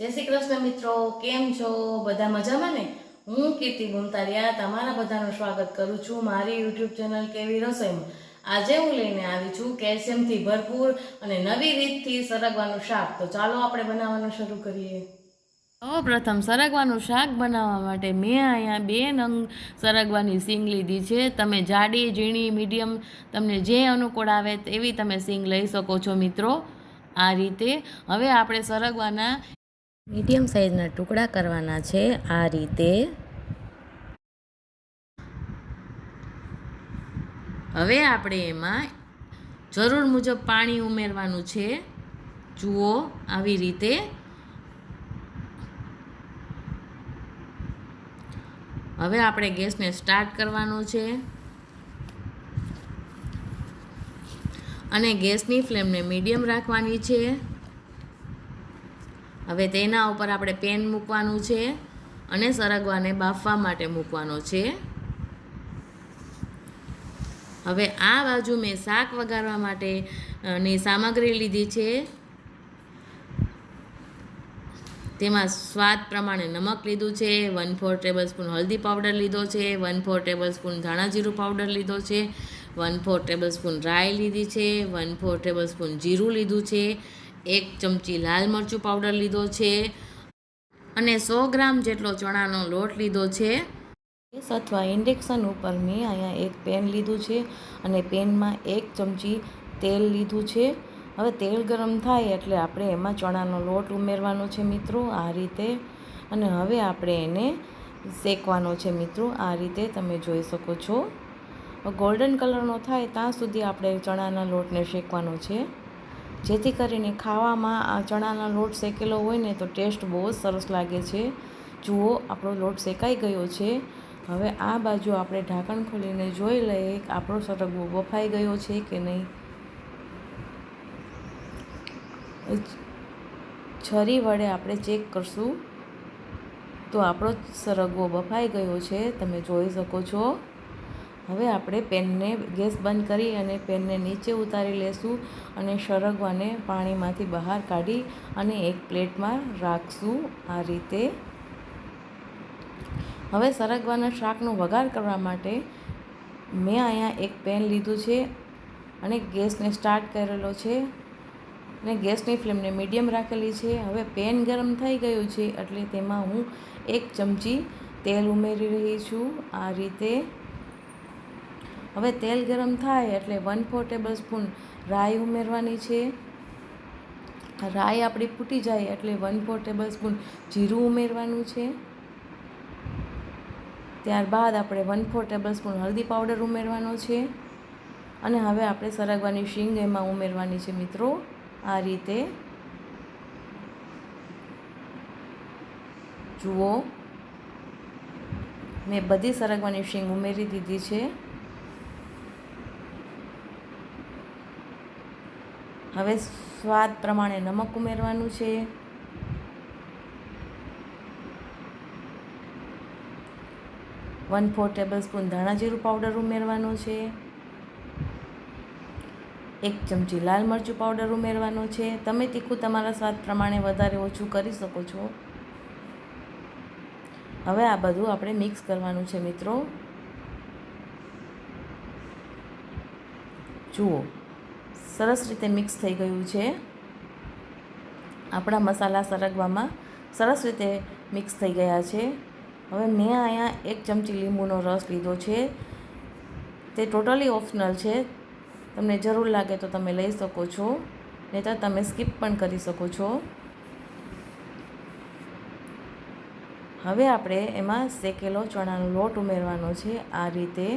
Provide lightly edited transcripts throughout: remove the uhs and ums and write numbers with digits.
जय श्री कृष्ण मित्रों, केम छो? बधा मजामां ने? हूँ कीर्ति गुमतारिया तमारा बधानुं स्वागत करूं छुं मारी यूट्यूब चेनल केवी रसोईमां। आजे हूँ लईने आवी छुं केल्शियमथी भरपूर अने नवी रीतथी सरगवानुं शाक। तो चालो आपणे बनाववानुं शरू करीए। प्रथम सरगवानुं शाक बनाववा माटे मैं अहींया 2 नंग सरगवानी सींग लीधी छे। तमे जाडी, झीणी, मीडियम तमने जे अनुकूळ आवे तेवी तमे सींग लई शको छो मित्रों। आ रीते हवे आपणे सरगवाना मीडियम साइजना टुकड़ा करवाना छे। आ रीते हवे आपणे एमां जरूर मुजब पाणी उमेरवानुं छे। जुओ आवी रीते हवे आपणे गैसने स्टार्ट करवानो छे अने गैसनी फ्लेमने मीडियम राखवानी छे। हवे तेना उपर आपणे पेन मूकवानुं छे अने सरगवाने बाफवा माटे मूकवानो छे। हवे आ बाजू मैं शाक वगारवा माटे नी सामग्री लीधी छे। तेमां स्वाद प्रमाणे नमक लीधुं छे, 1/4 टेबलस्पून हल्दी पाउडर लीधो छे, 1/4 टेबलस्पून धाणा जीरुं पाउडर लीधो छे, 1/4 टेबलस्पून राई लीधी छे, 1/4 टेबलस्पून जीरुं लीधुं छे, 1 चमची लाल मरचुं पाउडर लीधो छे अने 100 ग्राम जेटलो चणानो लोट लीधो छे। गैस अथवा इंडक्शन उपर मैं अहींया एक पेन लीधुं छे अने पेनमा 1 चमची तेल लीधुं छे। हवे तेल गरम थाय एटले आपणे एमां चणानो लोट उमेरवानो छे मित्रों। आ रीते अने हवे आपणे एने शेकवानो छे मित्रों। आ रीते तमे जोई शको छो। गोल्डन कलरनो थाय त्यां सुधी आपणे चणाना लोटने शेकवानो छे, जेथी करीने खावामां आ चणाना लोट शेकेलो होय ने तो टेस्ट बहुत सरस लागे छे। जुओ आपणो लोट शेकाई गयो छे। हवे आ बाजू आपणे ढांकण खोलीने जोई लઈએ आपणो सरगवो बफाई गयो छे के नहीं। छरी वडे आपणे चेक करशुं तो आपणो सरगवो बफाई गयो छे, तमे जोई शको छो। हवे आपणे पेनने गैस बंद करी अने पेनने नीचे उतारी लेशुं अने सरगवाने पाणीमांथी बहार काढी अने एक प्लेटमां राखशुं। आ रीते हवे सरगवाना शाकनो वघार करवा माटे मैं अहींया एक पेन लीधुं छे अने गैसने स्टार्ट करेलो छे अने गैसनी फ्लेमने मीडियम राखेली छे। हवे पेन गरम थई गयुं छे एटले तेमां हूँ 1 चमची तेल उमेरी रही छुं। आ रीते हवे तेल गरम थाय एटले 1/4 टेबलस्पून राई उमेरवानी छे। राई आपणी फूटी जाय एटले 1/4 टेबलस्पून जीरुं उमेरवानुं छे। त्यारबाद आपणे 1/4 टेबलस्पून हल्दी पाउडर उमेरवानो छे अने हवे आपणे सरगवानी शींग एमां उमेरवानी छे मित्रों। आ रीते जुओ मैं बधी सरगवानी शींग उमेरी दीधी छे। हवे स्वाद प्रमाणे नमक उमेरवानुं छे। वन 4 टेबलस्पून धाणा जीरुं पाउडर उमेरवानो छे। 1 चमची लाल मरचुं पाउडर उमेरवानो छे। तमे तीखું તમારા સ્વાદ પ્રમાણે વધારે ઓછું કરી શકો છો। હવે આ બધું આપણે મિક્સ કરવાનું છે મિત્રો। જુઓ સરસ રીતે મિક્સ થઈ ગયું છે। આપણા મસાલા સરગવામાં સરસ રીતે મિક્સ થઈ ગયા છે। હવે મેં અહીંયા 1 ચમચી લીંબુનો રસ લીધો છે। તે ટોટલી ઓપ્શનલ છે, તમને જરૂર લાગે તો તમે લઈ શકો છો, નહીંતર તમે સ્કીપ પણ કરી શકો છો। હવે આપણે એમાં શેકેલો ચણાનો લોટ ઉમેરવાનો છે। આ રીતે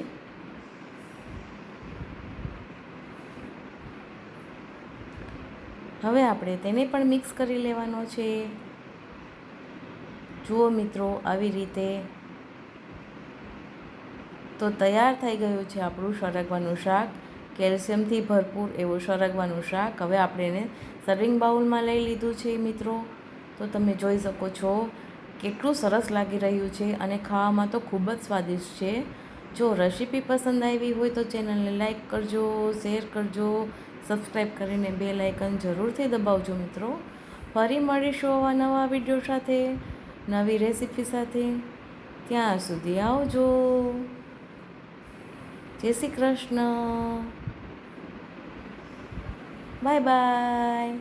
હવે આપણે તેને પણ મિક્સ કરી લેવાનો છે। જુઓ મિત્રો આવી રીતે તો તૈયાર થઈ ગયું છે આપણું સરગવાનું શાક। કેલ્શિયમથી ભરપૂર એવું સરગવાનું શાક। હવે આપણે એને સર્વિંગ બાઉલમાં લઈ લીધું છે મિત્રો। તો તમે જોઈ શકો છો કેટલું સરસ લાગી રહ્યું છે અને ખાવામાં તો ખૂબ જ સ્વાદિષ્ટ છે। જો રેસીપી પસંદ આવી હોય તો ચેનલને લાઈક કરજો, શેર કરજો, સબસ્ક્રાઈબ કરીને બેલ આઇકન જરૂરથી દબાવજો મિત્રો। ફરી મળીશું આવા નવા વિડીયો સાથે, નવી રેસીપી સાથે. ત્યાં સુધી આવજો. જય શ્રી કૃષ્ણ. Bye bye.